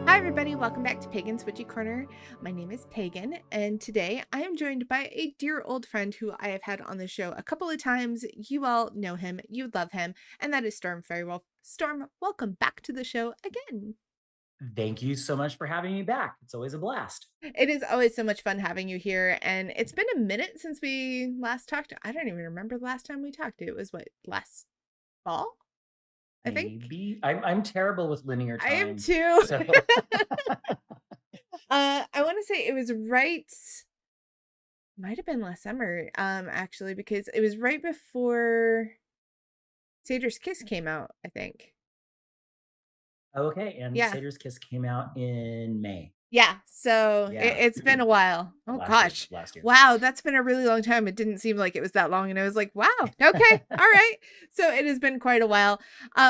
Hi, everybody. Welcome back to Pagan's Witchy Corner. My name is Pagan, and today I am joined by a dear old friend who I have had on the show a couple of times. You all know him, you love him, and that is Storm Faerywolf. Storm, welcome back to the show again. Thank you so much for having me back. It's always a blast. It is always so much fun having you here, and it's been a minute since we last talked. I don't even remember the last time we talked. It was what, last fall, I think? Maybe I'm terrible with linear I am time. too. So I want to say it was right. Might have been last summer, actually, because it was right before Satyr's Kiss came out, I think. okay, and Yeah. Satyr's Kiss came out in May. Yeah. So Yeah. it's been a while. Of Oh last year. gosh. Last year. Wow, that's been a really long time. It didn't seem like it was that long. And I was like, wow, okay, all right. So it has been quite a while.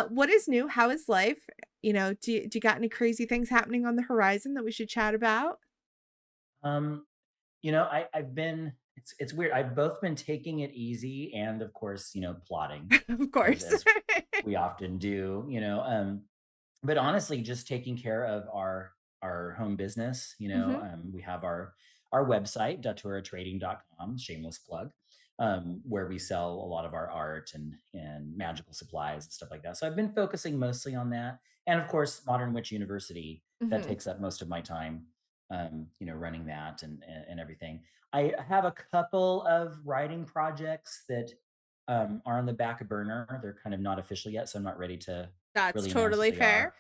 What is new? How is life? Do you got any crazy things happening on the horizon that we should chat about? um, I've been it's weird. I've both been taking it easy and of course, plotting Of as course. as we often do. But honestly, just taking care of our home business. Hmm. We have our website, daturatrading.com, shameless plug, where we sell a lot of our art and magical supplies and stuff like that. So I've been focusing mostly on that. And of course, Modern Witch University, that Hmm. takes up most of my time, running that and everything. I have a couple of writing projects that are on the back burner. They're kind of not official yet, so I'm not ready to That's really announce what totally they are. fair.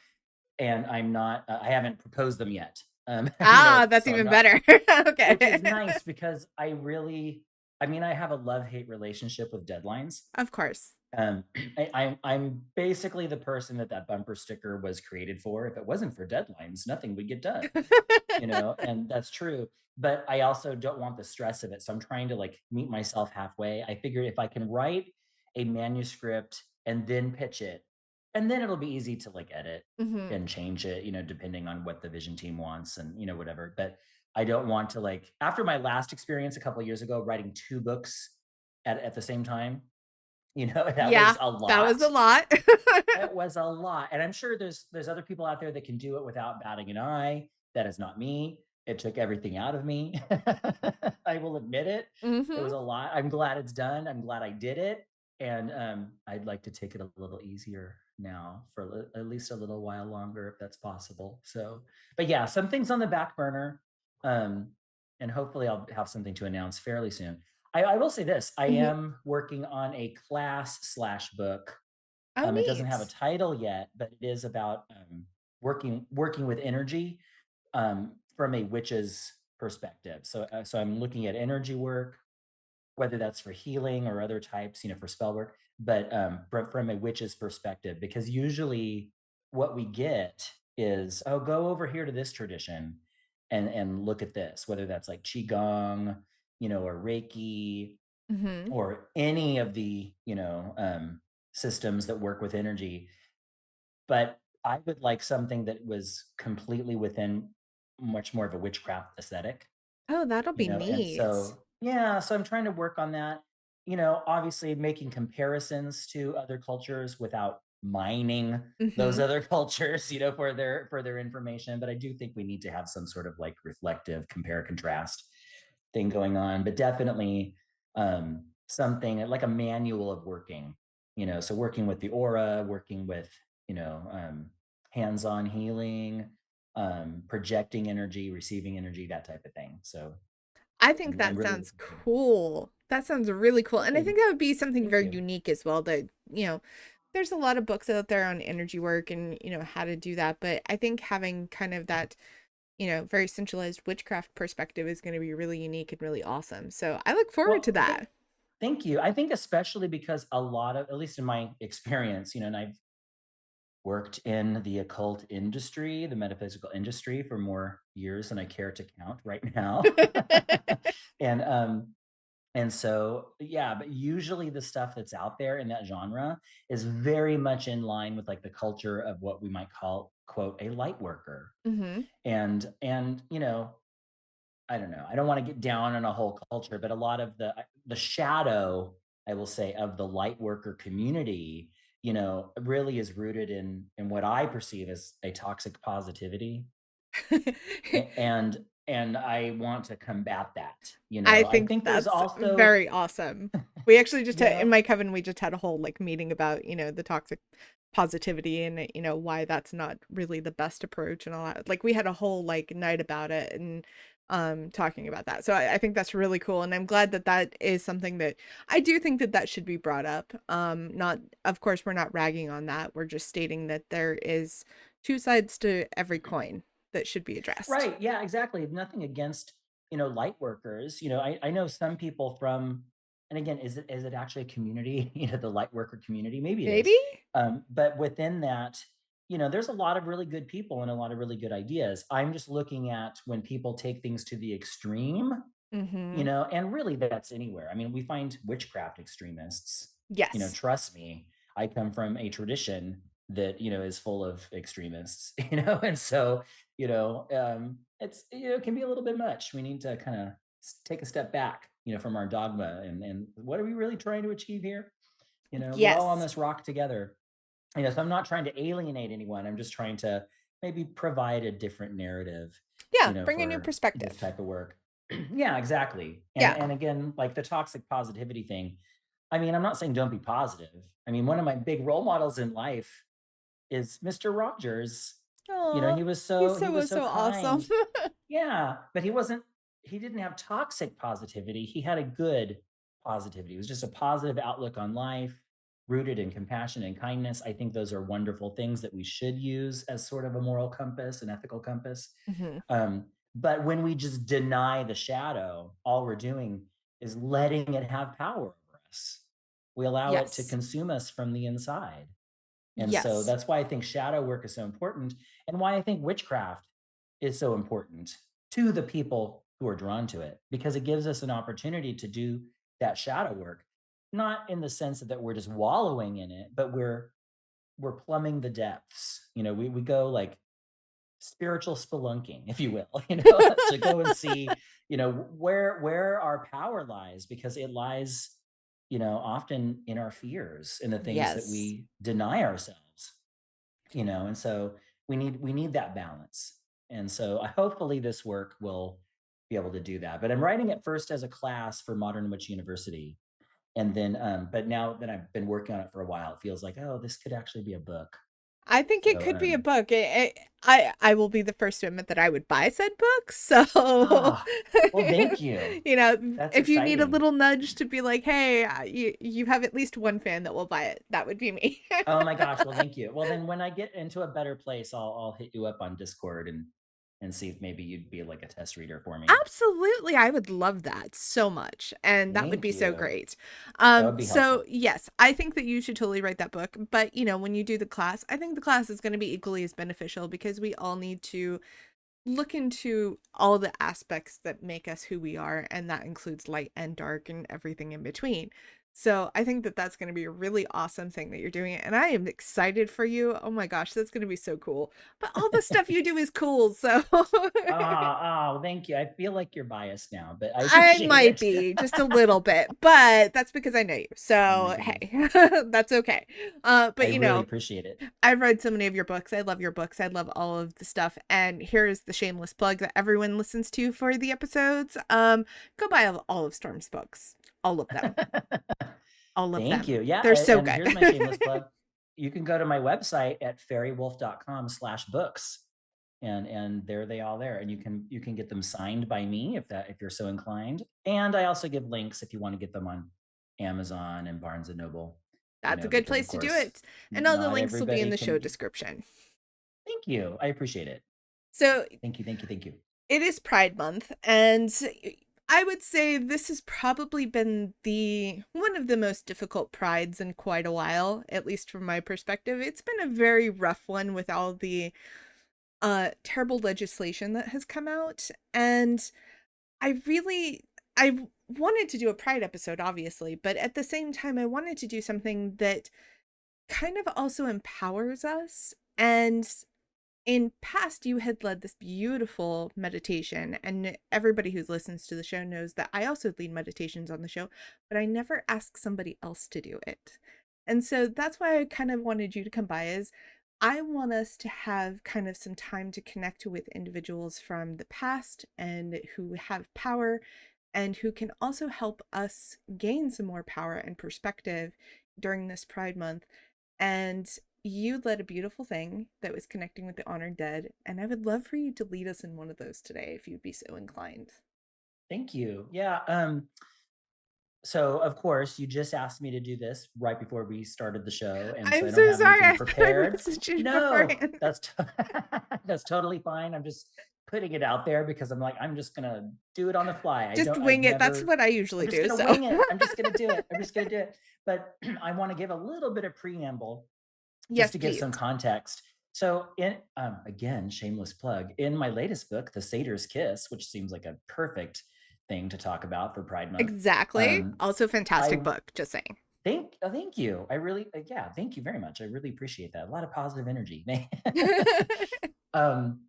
And I haven't proposed them yet. Ah, that's So I'm even not, better. which Okay. is nice because I have a love hate relationship with deadlines. Of course. um, I'm basically the person that bumper sticker was created for. If it wasn't for deadlines, nothing would get done, and that's true. But I also don't want the stress of it. So I'm trying to like meet myself halfway. I figured if I can write a manuscript and then pitch it, and then it'll be easy to like edit Mhm. and change it, depending on what the vision team wants and, whatever. But I don't want to like, after my last experience a couple of years ago, writing two books at the same time, that Yeah, was a that was lot. a lot. It was a lot, and I'm sure there's other people out there that can do it without batting an eye. That is not me. It took everything out of me. I will admit it. It Mhm. was a lot. I'm glad it's done. I'm glad I did it, and I'd like to take it a little easier now for at least a little while longer, if that's possible. So, but yeah, some things on the back burner, um, and hopefully I'll have something to announce fairly soon. I will say this: I Mhm. am working on a class slash book. Oh, It doesn't have a neat. title yet, but it is about working with energy, from a witch's perspective. So I'm looking at energy work, whether that's for healing or other types, for spell work, but from a witch's perspective, because usually what we get is, oh, go over here to this tradition and look at this, whether that's like qigong, or Reiki, Mhm. or any of the systems that work with energy. But I would like something that was completely within much more of a witchcraft aesthetic, Oh, that'll be and neat. so yeah, so I'm trying to work on that. Obviously making comparisons to other cultures without mining those Mhm. other cultures, for their information. But I do think we need to have some sort of like reflective compare contrast thing going on. But definitely something like a manual of working, so working with the aura, working with, you know, um, hands-on healing, projecting energy, receiving energy, that type of thing. So I think I'm that really sounds looking forward to that. cool. That sounds really cool, and I Good. think that would be something Thank very you. unique as well that, there's a lot of books out there on energy work and, how to do that, but I think having kind of that, very centralized witchcraft perspective is gonna be really unique and really awesome. So, I look forward to Well, that. thank you. I think especially because a lot of, at least in my experience, and I've worked in the occult industry, the metaphysical industry for more years than I care to count right now. and And so, yeah, but usually the stuff that's out there in that genre is very much in line with like the culture of what we might call, quote, a light worker. Mhm. And I don't know. I don't want to get down on a whole culture, but a lot of the shadow, I will say, of the light worker community, really is rooted in what I perceive as a toxic positivity. And I want to combat that. I I think think there's that's also, very awesome. We actually just you had in know, my coven, we just had a whole like meeting about, the toxic positivity and why that's not really the best approach and all that. Like we had a whole like night about it and talking about that. So I think that's really cool and I'm glad that that is something that I do think that that should be brought up. Not of course we're not ragging on that. We're just stating that there is two sides to every coin that should be addressed. right? Yeah, exactly. Nothing against, light workers. I know some people from, and again, is it actually a community? The light worker community. Maybe it Maybe? is, but within that, there's a lot of really good people and a lot of really good ideas. I'm just looking at when people take things to the extreme, Mhm. and really that's anywhere. I mean, we find witchcraft extremists. Yes. Trust me, I come from a tradition that is full of extremists. And so it's it can be a little bit much. We need to kind of take a step back, from our dogma, and what are we really trying to achieve here? We're all on Yes. this rock together. So I'm not trying to alienate anyone. I'm just trying to maybe provide a different narrative, Yeah, bring a new for this perspective. type of work. Yeah, exactly. And Yeah. and again, like the toxic positivity thing. I mean, I'm not saying don't be positive. I mean, one of my big role models in life is Mr. Rogers. Oh, He was he's so he was so so awesome. kind. Yeah, but he didn't have toxic positivity. He had a good positivity. It was just a positive outlook on life, rooted in compassion and kindness. I think those are wonderful things that we should use as sort of a moral compass, an ethical compass. Mhm. But when we just deny the shadow, all we're doing is letting it have power over us. We allow it to Yes. consume us from the inside. And so Yes. that's why I think shadow work is so important, and why I think witchcraft is so important to the people who are drawn to it, because it gives us an opportunity to do that shadow work, not in the sense that we're just wallowing in it, but we're plumbing the depths. We go like spiritual spelunking, if you will, to go and see, where our power lies, because it lies, often in our fears, in the things that Yes. we deny ourselves, and so we need that balance. And so hopefully this work will be able to do that. But I'm writing it first as a class for Modern Witch University, and then but now that I've been working on it for a while, it feels like, oh, this could actually be a book. I think it So could be a book. I will be the first to admit that I would buy said book. So, ah well, thank you. That's if you need a exciting. little nudge to be like, "Hey, you have at least one fan that will buy it," that would be me. Oh my gosh, well, thank you. Well, then when I get into a better place, I'll hit you up on Discord and see if maybe you'd be like a test reader for me. Absolutely, I would love that so much, and that would Thank be so you. great. That would be So helpful. yes, I think that you should totally write that book, but, when you do the class, I think the class is gonna be equally as beneficial because we all need to look into all the aspects that make us who we are, and that includes light and dark and everything in between. So I think that that's going to be a really awesome thing that you're doing, and I am excited for you. Oh my gosh, that's going to be so cool. But all the stuff you do is cool, so Thank you. I feel like you're biased now, but I I appreciate might it. be just a little bit, but that's because I know you. Oh my So goodness. hey, that's okay. I But really appreciate it. I've read so many of your books. I love your books. I love all of the stuff. And here's the shameless plug that everyone listens to for the episodes. Go buy all of Storm's books. All of them. All of Thank them. you. Yeah, They're so and good. here's my shameless plug. You can go to my website at faerywolf.com/books, and there they all there, and you can get them signed by me if you're so inclined. And I also give links if you want to get them on Amazon and Barnes and Noble, That's a good because of place to do course it. And all the not links will be in everybody the show can. description. Thank you. I appreciate it. So Thank you. Thank you. Thank you. it is Pride Month, and I would say this has probably been the one of the most difficult prides in quite a while, at least from my perspective. It's been a very rough one with all the terrible legislation that has come out, and I wanted to do a pride episode obviously, but at the same time I wanted to do something that kind of also empowers us. And in past you had led this beautiful meditation, and everybody who listens to the show knows that I also lead meditations on the show, but I never ask somebody else to do it. And so that's why I kind of wanted you to come by, is I want us to have kind of some time to connect with individuals from the past and who have power and who can also help us gain some more power and perspective during this Pride Month. And you led a beautiful thing that was connecting with the honored dead. And I would love for you to lead us in one of those today if you'd be so inclined. Thank you. Yeah. So of course you just asked me to do this right before we started the show, and so I'm I don't so have sorry. anything I thought I prepared. messaged you No, beforehand. that's totally fine. I'm just putting it out there because I'm like, I'm just gonna do it on the fly. Just I've wing it. That's never, what I I'm usually just do. gonna So, wing it. I'm just gonna do it. I'm just gonna do it. But I want to give a little bit of preamble just yes, to give please. some context. So, in again, shameless plug. In my latest book, The Satyr's Kiss, which seems like a perfect thing to talk about for Pride Month, Exactly. um, Also, fantastic I book. Just saying. thank you. I really, yeah, thank you very much. I really appreciate that. A lot of positive energy. um,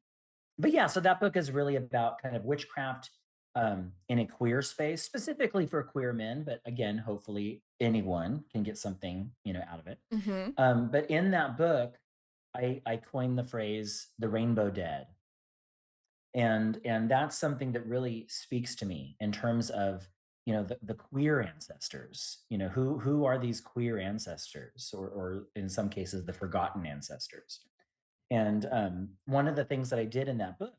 but yeah, so that book is really about kind of witchcraft in a queer space, specifically for queer men. But again, hopefully anyone can get something out of it. hmm But in that book, I coined the phrase "the rainbow dead," and that's something that really speaks to me in terms of the queer ancestors. Who are these queer ancestors, or in some cases the forgotten ancestors. And one of the things that I did in that book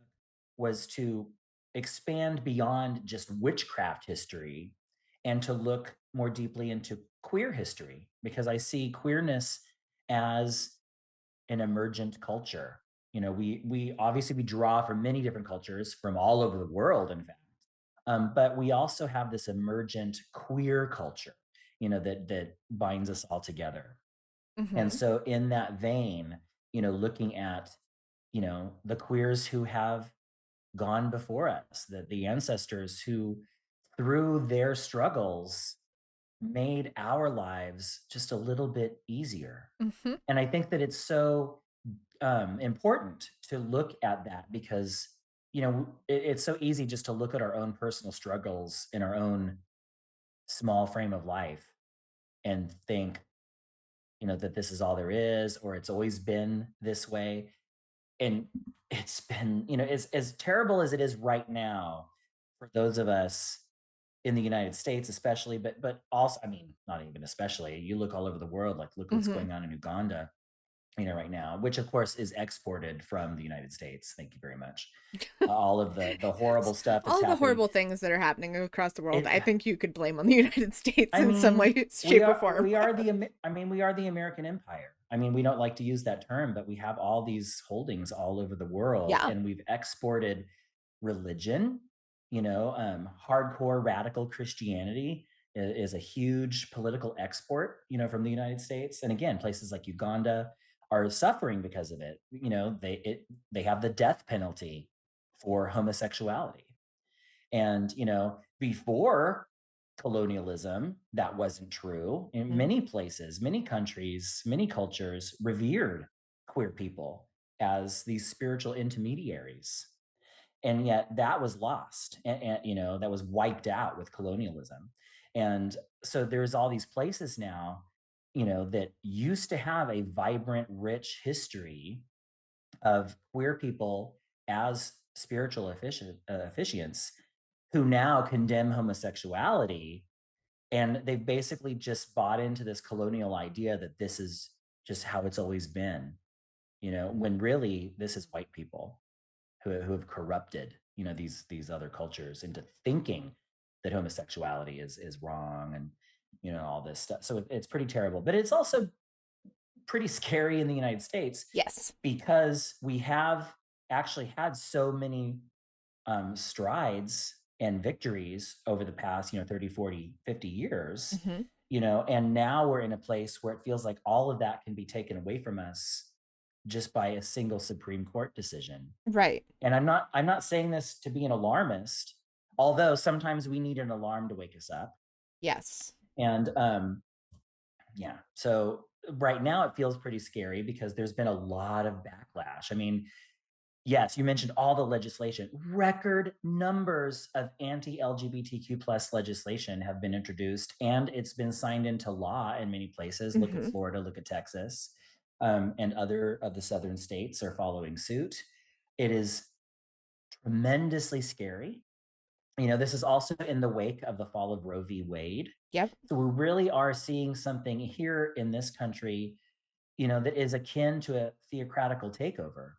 was to expand beyond just witchcraft history and to look more deeply into queer history, because I see queerness as an emergent culture. We obviously we draw from many different cultures from all over the world, in fact, but we also have this emergent queer culture, that binds us all together. And hmm so, in that vein, looking at the queers who have gone before us, the ancestors who, through their struggles, made our lives just a little bit easier. hmm And I think that it's so important to look at that, because it's so easy just to look at our own personal struggles in our own small frame of life and think that this is all there is, or it's always been this way. And it's been, as terrible as it is right now for those of us in the United States, especially, but also, I mean, not even especially. You look all over the world, like look what's hmm going on in Uganda, right now, which of course is exported from the United States. Thank you very much. All of the horrible stuff that's All the happening. horrible things that are happening across the world, It, I think you could blame on the United States I in some mean, way, shape, or form. we are the American empire. I mean, we don't like to use that term, but we have all these holdings all over the world, Yeah. and we've exported religion. Hardcore radical Christianity is a huge political export, from the United States. And again, places like Uganda are suffering because of it. They have the death penalty for homosexuality. And, before colonialism, that wasn't true. In Mhm. many places, many countries, many cultures revered queer people as these spiritual intermediaries. And yet that was lost, and that was wiped out with colonialism. And so there's all these places now, that used to have a vibrant, rich history of queer people as spiritual officiants, who now condemn homosexuality. And they've basically just bought into this colonial idea that this is just how it's always been, when really this is white people who have corrupted, these other cultures into thinking that homosexuality is wrong, and all this stuff. So it's pretty terrible, but it's also pretty scary in the United States, Yes. because we have actually had so many strides and victories over the past 30, 40, 50 years. hmm And now we're in a place where it feels like all of that can be taken away from us just by a single Supreme Court decision. Right. And I'm not saying this to be an alarmist, although sometimes we need an alarm to wake us up. Yes. And yeah, so right now it feels pretty scary because there's been a lot of backlash. I mean, yes, you mentioned all the legislation. Record numbers of anti-LGBTQ plus legislation have been introduced, and it's been signed into law in many places. Look at hmm Florida, look at Texas. and other of the southern states are following suit. It is tremendously scary. This is also in the wake of the fall of Roe v. Wade. Yep. So we really are seeing something here in this country, that is akin to a theocratical takeover.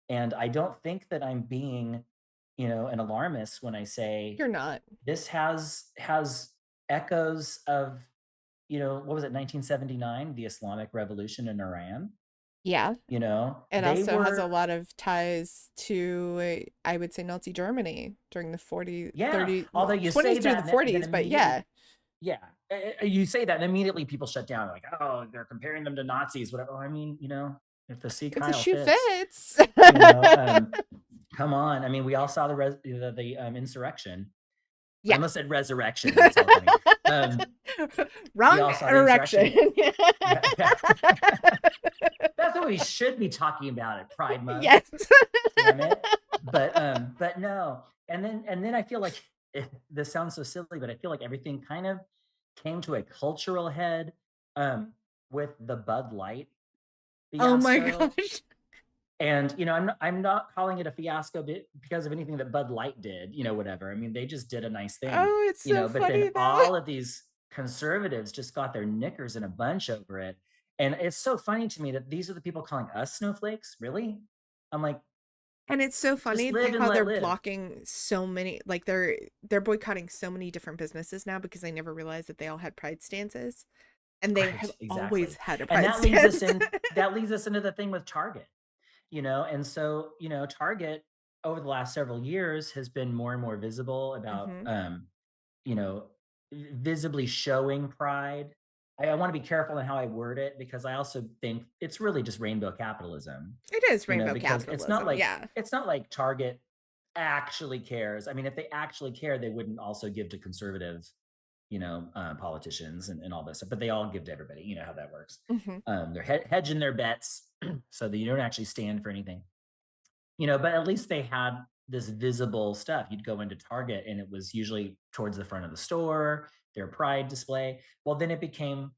And I don't think that I'm being, an alarmist when I say You're not. this has echoes of, what was it, 1979, the Islamic Revolution in Iran. Yeah. It They also has a were, lot of ties to, I would say, Nazi Germany during the 40, yeah. 30, Although you 20s say through that, the and then 40s, but immediately, yeah, yeah, you say that, and immediately people shut down, like, oh, they're comparing them to Nazis, whatever. I mean, if the Sikh if the Kyle shoe fits, fits. you know, um, come on. I mean, we all saw the insurrection. I Yeah. almost said resurrection. That's hella funny. We Wrong all saw the erection. insurrection. Yeah, yeah. That's what we should be talking about at Pride Month. Yes. Damn it. But no. And then I feel like this sounds so silly, but I feel like everything kind of came to a cultural head with the Bud Light Oh my fiasco. gosh. And I'm not calling it a fiasco because of anything that Bud Light did, whatever. I mean, they just did a nice thing, Oh, it's so but funny then though. all of these conservatives just got their knickers in a bunch over it. And it's so funny to me that these are the people calling us snowflakes. Really? I'm like, And it's so just funny live and how they're let live. blocking so many, like they're boycotting so many different businesses now because they never realized that they all had pride stances, and they have Right, always exactly. had a And pride stance. that leads us into the thing with Target. And so, Target over the last several years has been more and more visible about Hmm. you know, visibly showing pride. I want to be careful in how I word it because I also think it's really just rainbow capitalism, It is rainbow because capitalism. Yeah. it's not like Target actually cares. I mean, if they actually care, they wouldn't also give to conservative, politicians and all this stuff, but they all give to everybody. You know how that works. Hmm. They're hedging their bets so that you don't actually stand for anything. But at least they had this visible stuff. You'd go into Target and it was usually towards the front of the store, their pride display. Well, then it became,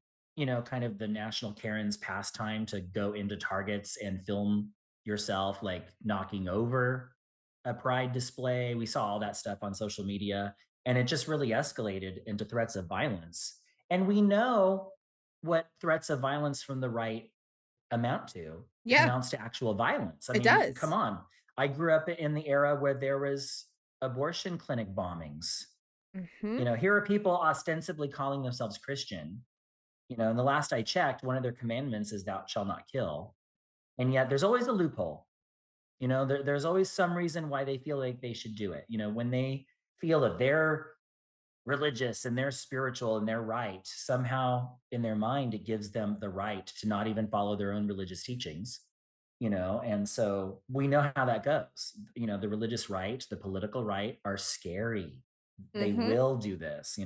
kind of the national Karen's pastime to go into Targets and film yourself like knocking over a pride display. We saw all that stuff on social media, and it just really escalated into threats of violence. And we know what threats of violence from the right amount to. It Yeah, amounts to actual violence. I it mean, come does. on. I grew up in the era where there was abortion clinic bombings. Hmm. Here are people ostensibly calling themselves Christian. And the last I checked, one of their commandments is thou shalt not kill. And yet there's always a loophole. There's always some reason why they feel like they should do it. When they feel that they're religious and they're spiritual and they're right, somehow in their mind, it gives them the right to not even follow their own religious teachings. And so we know how that goes. The religious right, the political right are scary. They Hmm. will do this.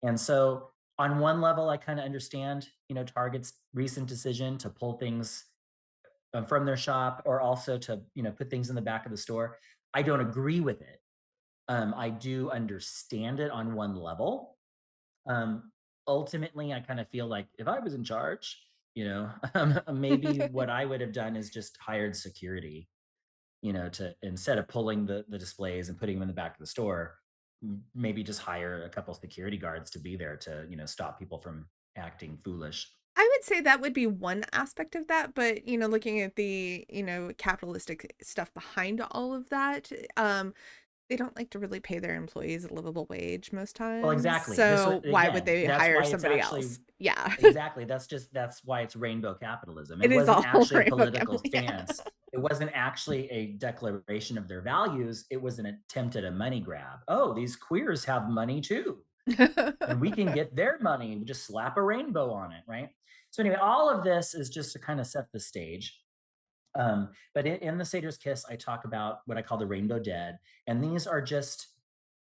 And so on one level, I kind of understand, Target's recent decision to pull things from their shop, or also to, put things in the back of the store. I don't agree with it. I do understand it on one level. um, Ultimately, I kind of feel like if I was in charge, maybe what I would have done is just hired security, to, instead of pulling the displays and putting them in the back of the store, maybe just hire a couple security guards to be there to, stop people from acting foolish. I would say that would be one aspect of that, but looking at the, capitalistic stuff behind all of that, they don't like to really pay their employees a livable wage most Well, times. exactly. This was, So why would again, they that's hire why it's somebody actually. else? Yeah. Exactly. That's why it's rainbow capitalism. It It is wasn't all actually a rainbow political gambling. Yeah. stance. It wasn't actually a declaration of their values. It was an attempt at a money grab. Oh, these queers have money too, and we can get their money. We just slap a rainbow on it, right? So anyway, all of this is just to kind of set the stage. But in the Satyr's Kiss, I talk about what I call the rainbow dead, and these are just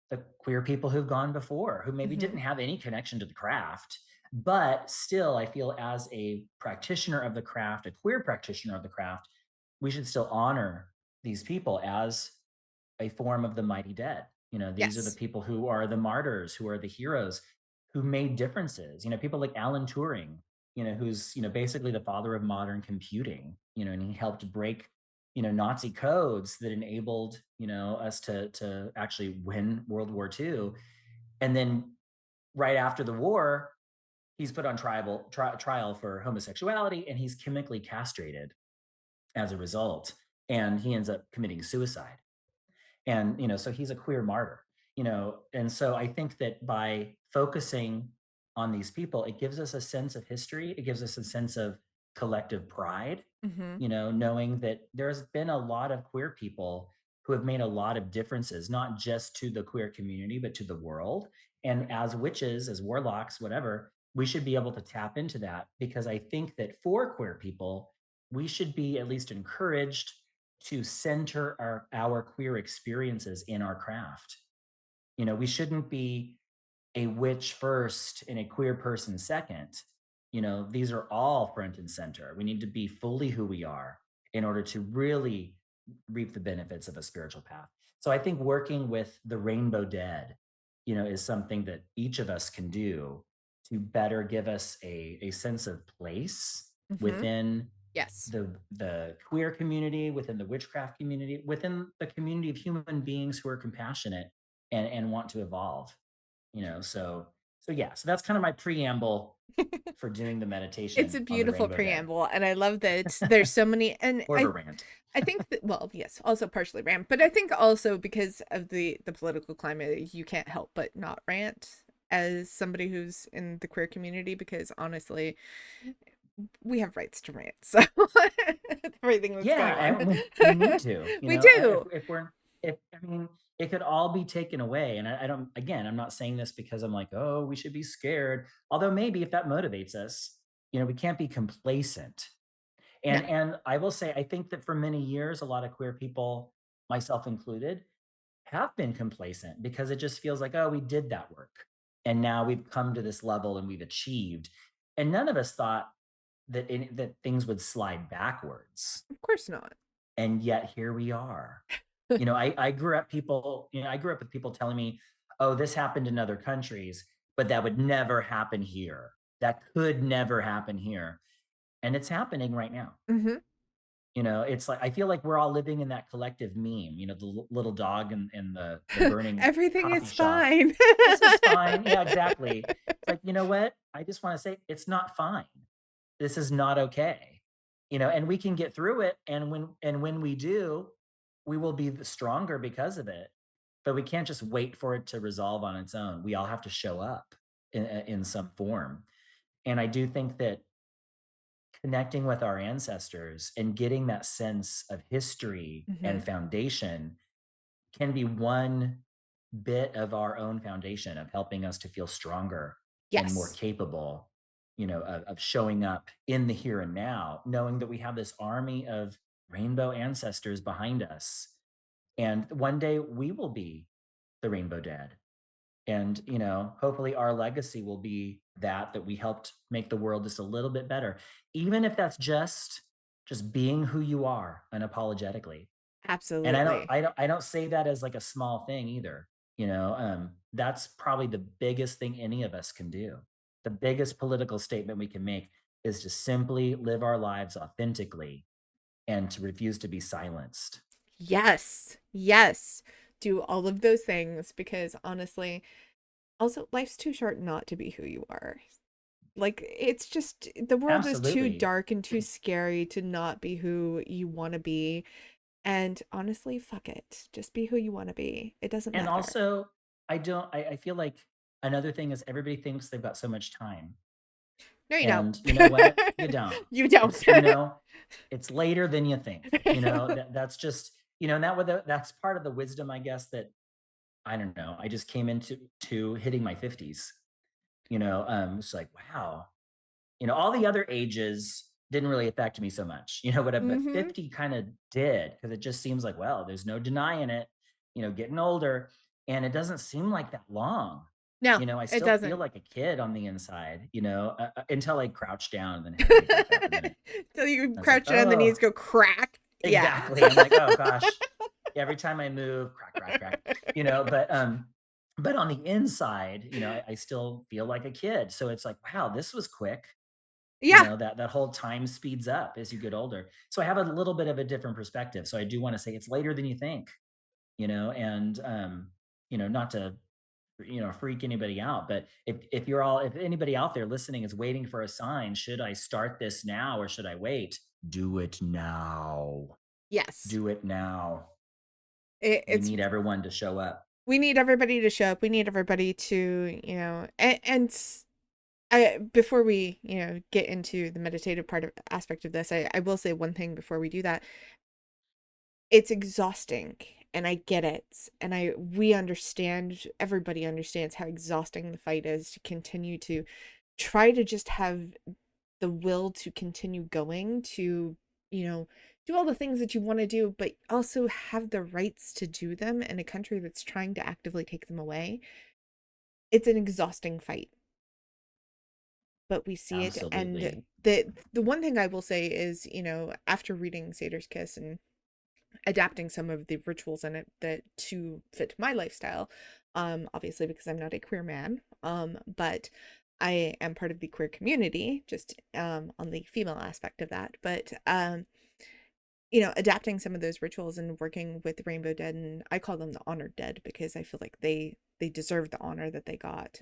the queer people who've gone before, who maybe Hmm. didn't have any connection to the craft. But still, I feel as a practitioner of the craft, a queer practitioner of the craft, we should still honor these people as a form of the mighty dead. These are the Yes. people who are the martyrs, who are the heroes, who made differences. People like Alan Turing. who's, basically the father of modern computing, and he helped break, Nazi codes that enabled, us to actually win World War II. And then right after the war, he's put on trial for homosexuality, and he's chemically castrated as a result. And he ends up committing suicide. And so he's a queer martyr. And so I think that by focusing on these people, it gives us a sense of history, it gives us a sense of collective pride, Mhm. knowing that there's been a lot of queer people who have made a lot of differences, not just to the queer community but to the world. And as witches, as warlocks, whatever, we should be able to tap into that, because I think that for queer people, we should be at least encouraged to center our queer experiences in our craft. We shouldn't be a witch first and a queer person second. These are all front and center. We need to be fully who we are in order to really reap the benefits of a spiritual path. So I think working with the rainbow dead, is something that each of us can do to better give us a sense of place Mhm. within Yes. the queer community, within the witchcraft community, within the community of human beings who are compassionate and want to evolve. So yeah, so that's kind of my preamble for doing the It's meditation a on the beautiful rainbow dead. preamble, and I love that there's so many, and More of a rant. I think that, well, yes, also partially rant, but I think also because of the political climate, you can't help but not rant as somebody who's in the queer community, because honestly, we have rights to rant. So everything that's Yeah, going on. and we need to, We do. if we're if I mean, it could all be taken away. And I don't, again, I'm not saying this because I'm like, oh, we should be scared. Although maybe if that motivates us, we can't be complacent. No. And I will say, I think that for many years, a lot of queer people, myself included, have been complacent because it just feels like, oh, we did that work. And now we've come to this level and we've achieved. And none of us thought that things would slide backwards. Of course not. And yet here we are. I grew up I grew up with people telling me, oh, this happened in other countries, but that would never happen here. That could never happen here. And it's happening right now. Hmm. It's like I feel like we're all living in that collective meme, the little dog in the burning Everything coffee is shop. fine. This is fine. Yeah, exactly. It's like, you know what? I just want to say it's not fine. This is not okay. And we can get through it. And when we do, we will be stronger because of it. But we can't just wait for it to resolve on its own. We all have to show up in some form. And I do think that connecting with our ancestors and getting that sense of history Hmm. and foundation can be one bit of our own foundation of helping us to feel stronger and more Yes. capable, of showing up in the here and now, knowing that we have this army of rainbow ancestors behind us. And one day we will be the rainbow dead. And hopefully our legacy will be that we helped make the world just a little bit better, even if that's just being who you are unapologetically. And i don't Absolutely. i don't i don't say that as like a small thing either. That's probably the biggest thing any of us can do. The biggest political statement we can make is to simply live our lives authentically and to refuse to be silenced. Yes. Yes. Do all of those things, because honestly, also life's too short not to be who you are. Like, it's just the world is too Absolutely. dark and too scary to not be who you want to be. And honestly, fuck it. Just be who you want to be. It doesn't And matter. also, I feel like another thing is everybody thinks they've got so much time. No, you don't. And you know what? You don't. You don't. It's later than you think. That's just, and that's part of the wisdom, I guess, that I don't know. I just came into hitting my 50s. It's like, wow, all the other ages didn't really affect me so much, but Hmm. 50 kind of did, because it just seems like, well, there's no denying it, getting older. And it doesn't seem like that long. No, I it still feel doesn't. like a kid on the inside, until I crouch down and then had to wake back up. And then Till you I was like, crouch down, the knees oh, go crack. Yeah. exactly. I'm like, oh gosh. Every time I move, crack, crack, crack. But on the inside, I still feel like a kid. So it's like, wow, this was quick. Yeah. That whole time speeds up as you get older. So I have a little bit of a different perspective. So I do want to say it's later than you think, and not to freak anybody out, but if anybody out there listening is waiting for a sign, should I start this now or should I wait? Do it now. Yes. Do it now. We It's need everyone to show up. we need everybody to show up. We need everybody to, before we, get into the meditative part of aspect of this, I will say one thing before we do that. It's exhausting, and I get it. And we understand, everybody understands how exhausting the fight is to continue to try to just have the will to continue going to, you know, do all the things that you want to do, but also have the rights to do them in a country that's trying to actively take them away. It's an exhausting fight, but we see it. And Absolutely. the one thing I will say is, after reading Satyr's Kiss and adapting some of the rituals in it that to fit my lifestyle, obviously because I'm not a queer man, but I am part of the queer community, just on the female aspect of that. But adapting some of those rituals and working with the Rainbow Dead, and I call them the honored dead because I feel like they deserve the honor that they got.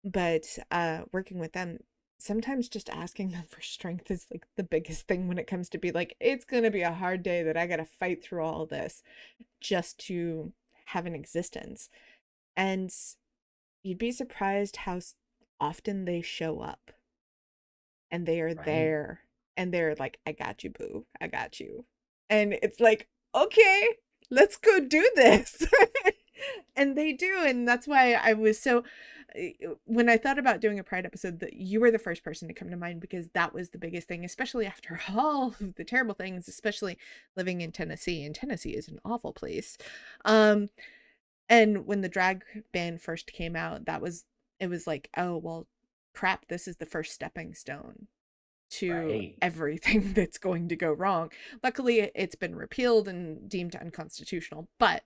But working with them, sometimes just asking them for strength is like the biggest thing when it comes to be like, it's going to be a hard day that I got to fight through all this just to have an existence. And you'd be surprised how often they show up and they are Right. there and they're like, I got you, boo. I got you. And it's like, okay, let's go do this. And they do. And that's why I was so, when I thought about doing a Pride episode, that you were the first person to come to mind because that was the biggest thing, especially after all of the terrible things, especially living in Tennessee. And Tennessee is an awful place. Um, and when the drag ban first came out, it was like, oh, well, crap, this is the first stepping stone to Right. everything that's going to go wrong. Luckily, it's been repealed and deemed unconstitutional, but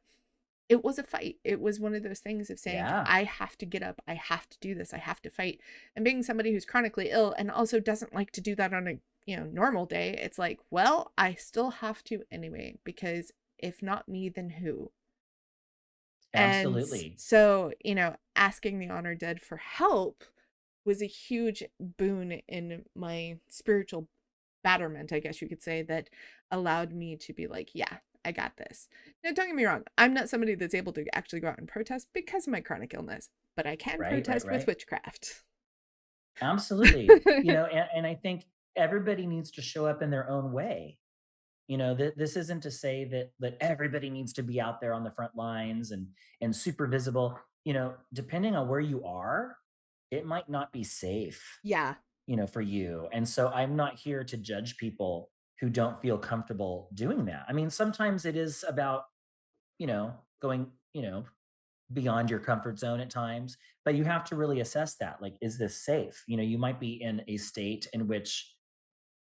it was a fight. It was one of those things of saying, Yeah. I have to get up, I have to do this, I have to fight. And being somebody who's chronically ill and also doesn't like to do that on a, normal day, it's like, well, I still have to anyway, because if not me, then who? And Absolutely. so, asking the Honor Dead for help was a huge boon in my spiritual batterment, I guess you could say, that allowed me to be like, yeah, I got this. Now, don't get me wrong, I'm not somebody that's able to actually go out and protest because of my chronic illness, but I can Right. Right. protest with Right. witchcraft. Absolutely. And I think everybody needs to show up in their own way. This isn't to say that everybody needs to be out there on the front lines and super visible. Depending on where you are, it might not be safe, Yeah. for you. And so I'm not here to judge people who don't feel comfortable doing that. I mean, sometimes it is about, going, beyond your comfort zone at times, but you have to really assess that. Like, is this safe? You might be in a state in which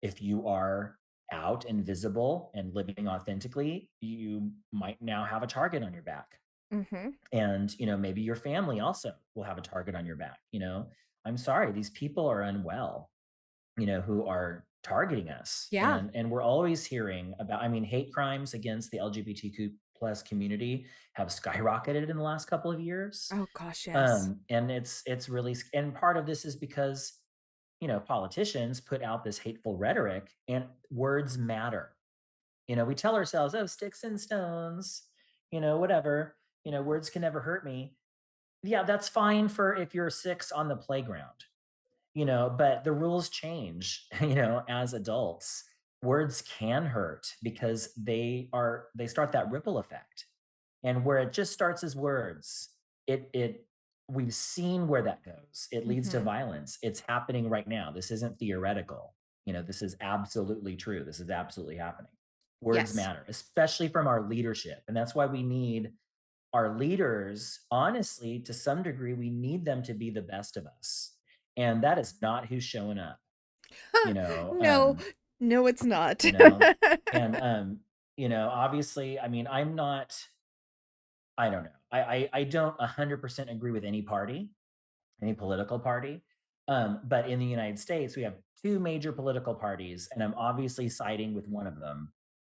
if you are out and visible and living authentically, you might now have a target on your back. Mm-hmm. And, maybe your family also will have a target on your back. I'm sorry, these people are unwell, who are targeting us. Yeah. And we're always hearing about, I mean, hate crimes against the LGBTQ plus community have skyrocketed in the last couple of years. Oh gosh, yes. And it's really, and part of this is because politicians put out this hateful rhetoric and words matter. We tell ourselves, oh, sticks and stones, whatever, words can never hurt me. Yeah, that's fine for if you're six on the playground, but the rules change, as adults. Words can hurt because they start that ripple effect. And where it just starts as words, it we've seen where that goes. It leads to Mm-hmm. violence. It's happening right now. This isn't theoretical. This is absolutely true. This is absolutely happening. Words Yes. matter, especially from our leadership. And that's why we need our leaders, honestly, to some degree, we need them to be the best of us. And that is not who's showing up, you know. No, Um, no, it's not. you know, and obviously, I mean, I don't know. I don't 100% agree with any party, any political party. But in the United States, we have two major political parties, and I'm obviously siding with one of them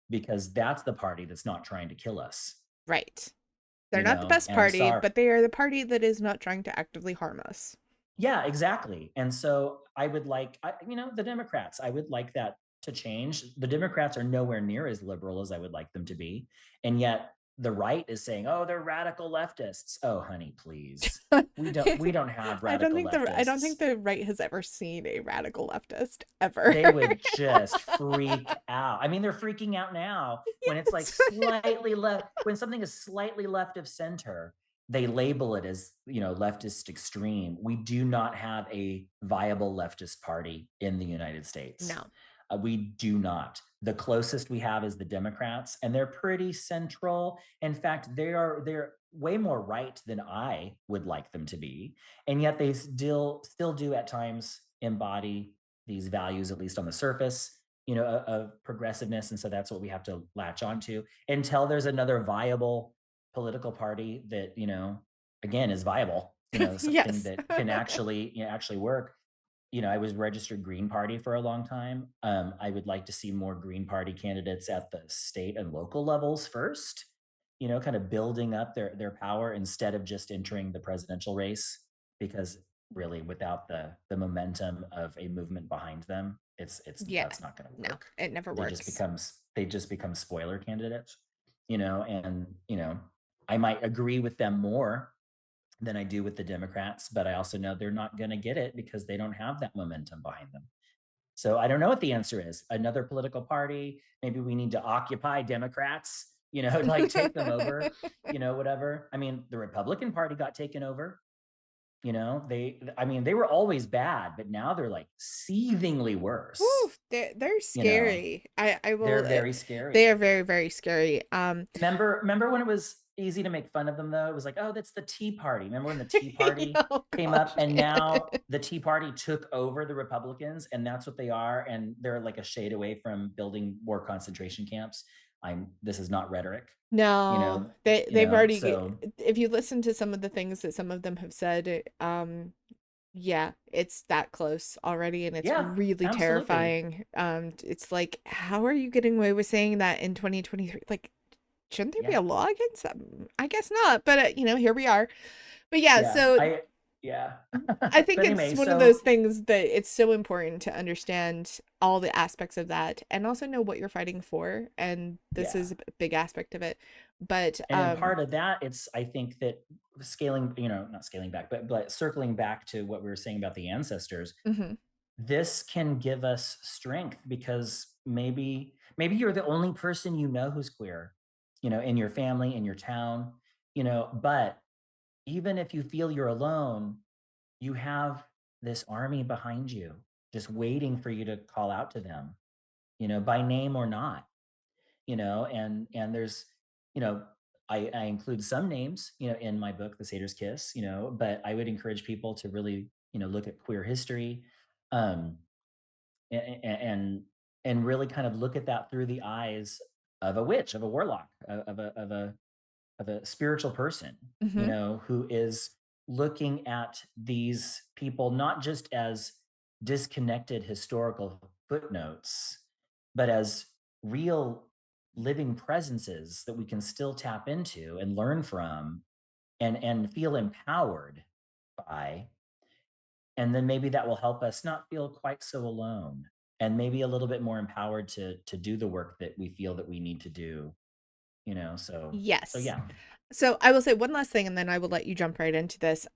because that's the party that's not trying to kill us, Right. They're you not the know? best And I'm party, sorry. but they are the party that is not trying to actively harm us. Yeah, exactly. And so I would like, the Democrats, I would like that to change. The Democrats are nowhere near as liberal as I would like them to be. And yet the right is saying, "Oh, they're radical leftists." Oh, honey, please. We don't have radical I don't think leftists. the right has ever seen a radical leftist ever. They would just freak out. I mean, they're freaking out now when it's like Yes. slightly left, when something is slightly left of center, they label it as, leftist extreme. We do not have a viable leftist party in the United States. No. We do not. The closest we have is the Democrats, and they're pretty central. In fact, they're way more right than I would like them to be, and yet they still do at times embody these values, at least on the surface, of progressiveness. And so that's what we have to latch onto until there's another viable political party that, again, is viable, something Yes. that can actually work. I was registered Green Party for a long time. I would like to see more Green Party candidates at the state and local levels first, kind of building up their power instead of just entering the presidential race. Because really, without the momentum of a movement behind them, Yeah. that's not going to No, work. it never They just works. become spoiler candidates, and I might agree with them more than I do with the Democrats, but I also know they're not going to get it because they don't have that momentum behind them. So I don't know what the answer is. Another political party, maybe we need to occupy Democrats, like take them over, whatever. I mean, the Republican Party got taken over. They were always bad, but now they're like seethingly worse. Whew, they're You know, scary. I they're will. very They are scary. very very scary. Remember when it was easy to make fun of them though? It was like, "Oh, that's the Tea Party." Remember when the Tea Party Oh came gosh. up and now the Tea Party took over the Republicans and that's what they are and they're like a shade away from building more concentration camps. This is not rhetoric, you No, know, they've already. so If you listen to some of the things that some of them have said, yeah, it's that close already, and it's yeah, really absolutely. terrifying. It's like, how are you getting away with saying that in 2023? Like, shouldn't there be Yeah. a law against that? I guess not, but here we are. But yeah, Yeah. so Yeah. I But think it's anyway, one of those so things that it's so important to understand all the aspects of that and also know what you're fighting for. And this yeah. is a big aspect of it. But And in part of that, I think that scaling, not scaling back, but circling back to what we were saying about the ancestors, mhm, this can give us strength because maybe you're the only person who's queer, in your family, in your town, but even if you feel you're alone, you have this army behind you just waiting for you to call out to them, by name or not, and there's, you know, I include some names, in my book, The Satyr's Kiss, but I would encourage people to really, look at queer history, um, and and really kind of look at that through the eyes of a witch, of a warlock, of a spiritual person, mhm. who is looking at these people not just as disconnected historical footnotes, but as real living presences that we can still tap into and learn from and feel empowered by. And then maybe that will help us not feel quite so alone and maybe a little bit more empowered to do the work that we feel that we need to do, so Yes. yeah. So I will say one last thing and then I will let you jump right into this.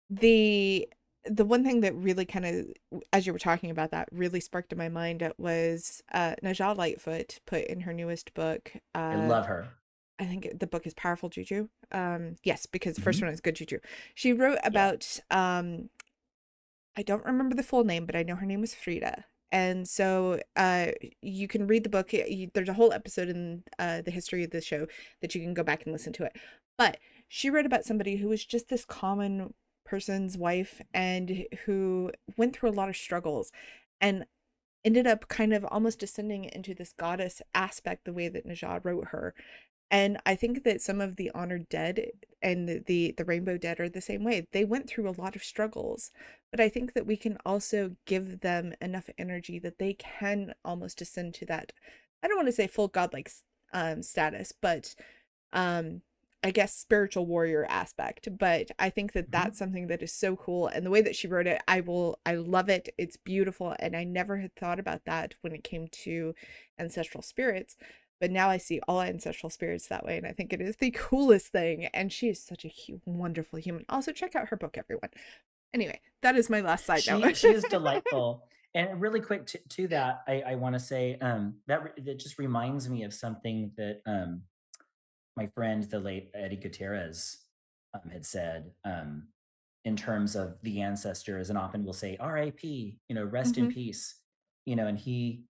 The the one thing that really kind of, as you were talking about that, really sparked in my mind was Najah Lightfoot put in her newest book. I love her. I think the book is Powerful Juju. Yes, because the first Mhm. one is Good Juju. She wrote Yeah. about I don't remember the full name, but I know her name was Frida. And so you can read the book. There's a whole episode in the history of the show that you can go back and listen to it. But she wrote about somebody who was just this common person's wife and who went through a lot of struggles and ended up kind of almost descending into this goddess aspect the way that Najah wrote her. And I think that some of the honored dead and the rainbow dead are the same way. They went through a lot of struggles, but I think that we can also give them enough energy that they can almost ascend to that. I don't want to say full godlike status, but um I guess spiritual warrior aspect. But I think that Mhm. that's something that is so cool, and the way that she wrote it, I love it. It's beautiful, and I never had thought about that when it came to ancestral spirits, but now I see all ancestral spirits that way, and I think it is the coolest thing. And she is such a wonderful human. Also, check out her book, everyone. Anyway, that is my last side note. She is delightful. And really quick to that, I want to say that just reminds me of something that my friend, the late Eddie Gutierrez, had said in terms of the ancestors, and often will say R.I.P. Rest in Hmm. peace. And he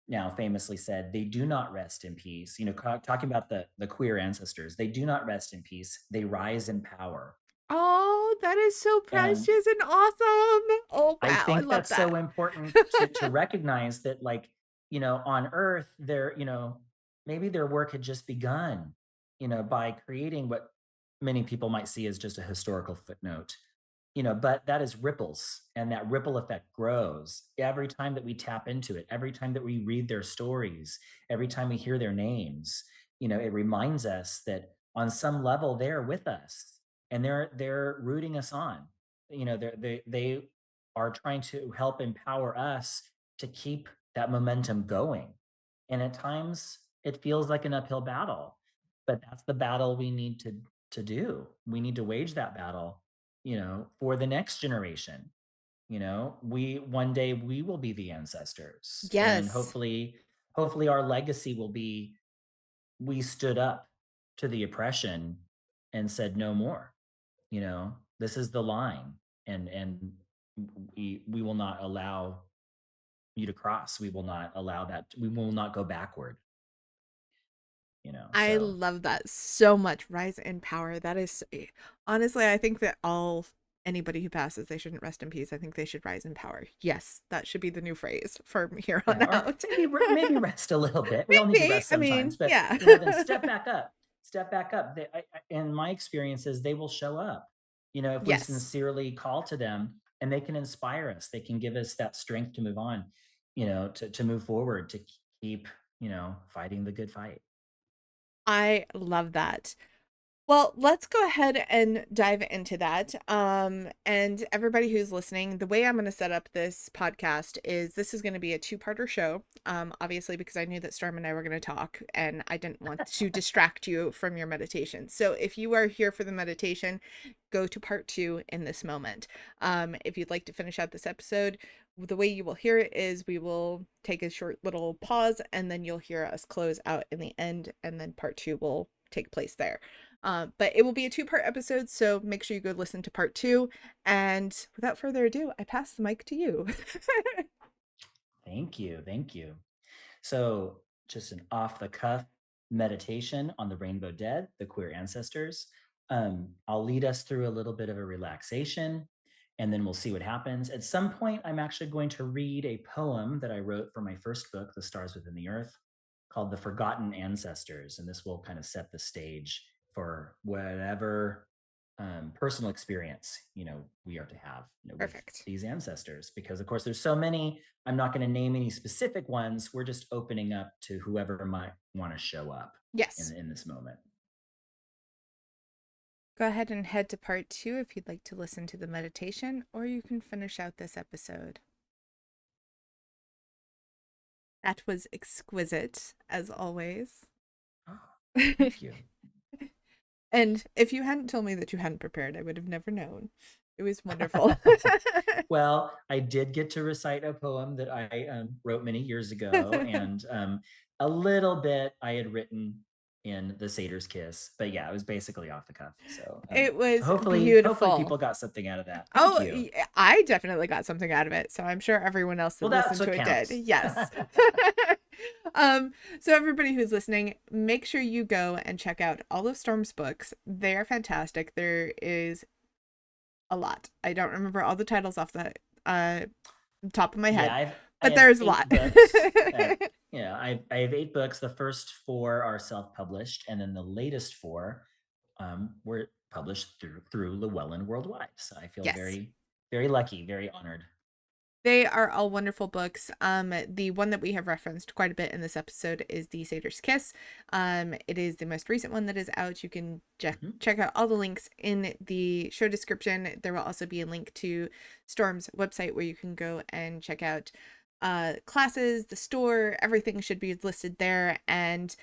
now famously said, "They do not rest in peace." Talking about the queer ancestors, they do not rest in peace. They rise in power. Oh, that is so And precious and awesome. Oh, I wow. I think love that's so that. important to recognize that, like, on Earth, maybe their work had just begun, by creating what many people might see as just a historical footnote. But that is ripples, and that ripple effect grows every time that we tap into it, every time that we read their stories, every time we hear their names. It reminds us that on some level they're with us, and they're rooting us on. They are trying to help empower us to keep that momentum going. And at times it feels like an uphill battle, but that's the battle we need to do. We need to wage that battle, for the next generation. We one day we will be the ancestors, and Yes. hopefully our legacy will be, we stood up to the oppression and said no more. This is the line, and we will not allow you to cross. We will not allow that. We will not go backward. I So love that so much. Rise in power. That is honestly, I think that all anybody who passes, they shouldn't rest in peace. I think they should rise in power. Yes, that should be the new phrase from here on yeah, or out. maybe rest a little bit. We all need to Maybe. rest I mean, sometimes, but yeah. then step back up. Step back up. In my experiences, they will show up. If we Yes. sincerely call to them, and they can inspire us. They can give us that strength to move on. To move forward, to keep fighting the good fight. I love that. Well, let's go ahead and dive into that. And everybody who's listening, the way I'm going to set up this podcast is this is going to be a two-parter show. Obviously, because I knew that Storm and I were going to talk, and I didn't want to distract you from your meditation. So if you are here for the meditation, go to part two in this moment. If you'd like to finish out this episode, the way you will hear it is we will take a short little pause, and then you'll hear us close out in the end, and then part two will take place there. But it will be a two-part episode, so make sure you go listen to part two. And without further ado, I pass the mic to you. Thank you. Thank you. So, just an off the cuff meditation on the Rainbow Dead, the queer ancestors. I'll lead us through a little bit of a relaxation, and then we'll see what happens. At some point, I'm actually going to read a poem that I wrote for my first book, The Stars Within the Earth, called The Forgotten Ancestors. And this will kind of set the stage for whatever personal experience we are to have with Perfect. these ancestors, because of course there's so many. I'm not going to name any specific ones. We're just opening up to whoever might want to show up Yes. in this moment. Go ahead and head to part two if you'd like to listen to the meditation, or you can finish out this episode. That was exquisite, as always. Oh, thank you. And if you hadn't told me that you hadn't prepared, I would have never known. It was wonderful. Well, I did get to recite a poem that I wrote many years ago, and a little bit I had written in the Satyr's Kiss, but yeah, it was basically off the cuff. So, It so was hopefully beautiful. people got something out of that. Thank Oh, you. I definitely got something out of it, so I'm sure everyone else Well, that that's listened to what it did. counts. Yes. So everybody who's listening, make sure you go and check out all of Storm's books. They are fantastic. There is a lot. I don't remember all the titles off the top of my Yeah, head, I but have there's a lot. 8 books. Yeah, I have 8 books. The first 4 are self-published, and then the latest 4, were published through Llewellyn Worldwide. So I feel Yes. very, very lucky, very honored. They are all wonderful books. The one that we have referenced quite a bit in this episode is the Satyr's Kiss. It is the most recent one that is out. You can Mhm. check out all the links in the show description. There will also be a link to Storm's website where you can go and check out classes, the store, everything should be listed there. And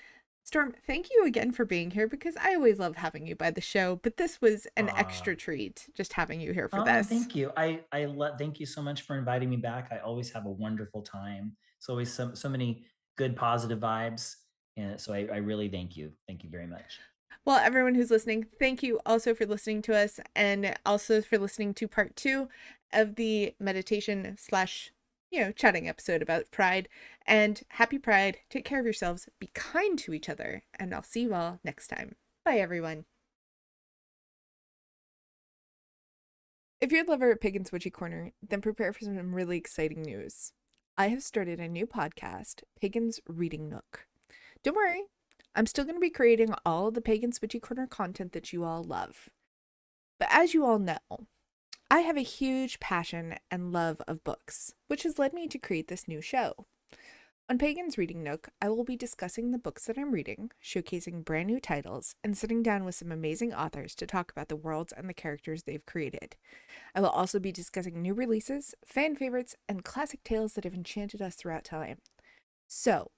Storm, thank you again for being here because I always love having you by the show, but this was an Aw. extra treat just having you here for Oh, this. thank you. Thank you so much for inviting me back. I always have a wonderful time. It's always so many good positive vibes, and so I really thank you. Thank you very much. Well, everyone who's listening, thank you also for listening to us and also for listening to part 2 of the meditation slash, chatting episode about Pride. And happy Pride. Take care of yourselves. Be kind to each other. And I'll see you all next time. Bye, everyone. If you're a lover of Pagan's Witchy Corner, then prepare for some really exciting news. I have started a new podcast, Pagan's Reading Nook. Don't worry, I'm still going to be creating all the Pagan's Witchy Corner content that you all love. But as you all know, I have a huge passion and love of books, which has led me to create this new show. On Pagan's Reading Nook, I will be discussing the books that I'm reading, showcasing brand new titles, and sitting down with some amazing authors to talk about the worlds and the characters they've created. I will also be discussing new releases, fan favorites, and classic tales that have enchanted us throughout time. So,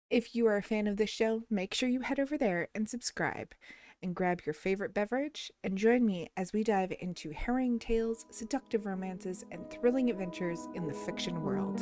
if you are a fan of this show, make sure you head over there and subscribe, and grab your favorite beverage, and join me as we dive into harrowing tales, seductive romances, and thrilling adventures in the fiction world.